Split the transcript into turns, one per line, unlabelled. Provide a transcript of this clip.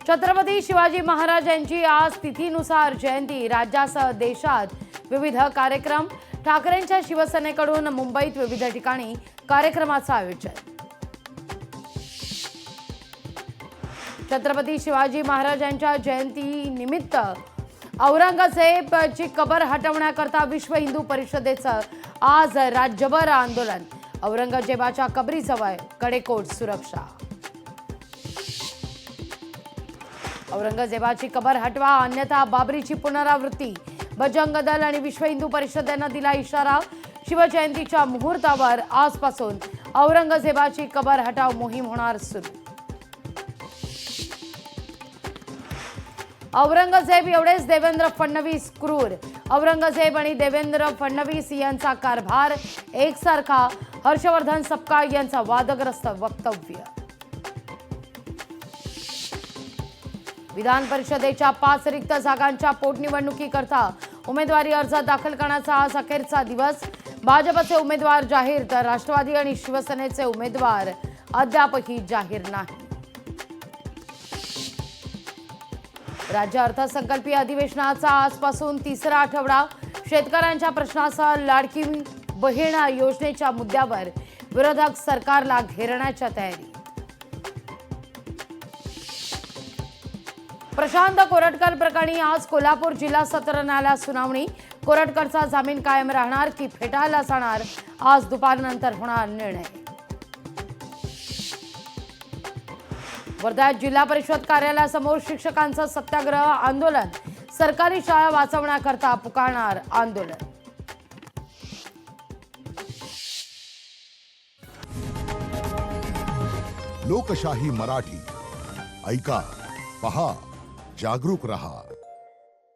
छत्रपती शिवाजी महाराज यांची आज तिथीनुसार जयंती। राज्यासह देशात विविध कार्यक्रम। ठाकरेंच्या शिवसेनेकडून मुंबईत विविध ठिकाणी कार्यक्रमाचं आयोजन। छत्रपती शिवाजी महाराजांच्या जयंती निमित्त औरंगजेबाची कबर हटवण्याकरता विश्व हिंदू परिषदेचं आज राज्यभर आंदोलन। औरंगजेबाच्या कबरीजवळ कडेकोट सुरक्षा। औरंगजेबाची कबर हटवा अन्यथा बाबरीची पुनरावृत्ती। बजरंग दल आणि विश्व हिंदू परिषदेनं दिला इशारा। शिवजयंतीच्या मुहूर्तावर आजपासून औरंगजेबाची कबर हटाव मोहीम होणार सुरू। औरंगजेब एवढेच देवेंद्र फडणवीस क्रूर। औरंगजेब आणि देवेंद्र फडणवीस यांचा कारभार एकसारखा। हर्षवर्धन सपकाळ यांचा वादग्रस्त वक्तव्य। विधान परिषदेच्या 5 रिक्त जागांच्या पोटनिवडणुकीकरता उमेदवारी अर्ज दाखल करण्याचा आज अखेरचा दिवस। भाजपचे उमेदवार जाहीर तर राष्ट्रवादी आणि शिवसेनेचे उमेदवार अद्यापही जाहीर नाही। राज्य अर्थसंकल्पीय अधिवेशनाचा आजपासून तिसरा आठवडा। शेतकऱ्यांच्या प्रश्नासह लाडकी बहीण योजनेच्या मुद्द्यावर विरोधक सरकारला घेरण्याच्या तयारी। प्रशांत कोरटकर प्रकरणी आज कोल्हापूर जिल्हा सत्र न्यायालयात सुनावणी। कोरटकरचा जामीन कायम राहणार की फेटाळला जाणार, आज दुपारनंतर होणार निर्णय। वर्ध्यात जिल्हा परिषद कार्यालयासमोर शिक्षकांचं सत्याग्रह आंदोलन। सरकारी शाळा वाचवण्याकरता पुकारणार आंदोलन।
लोकशाही मराठी ऐका, पहा, जागरूक रहा।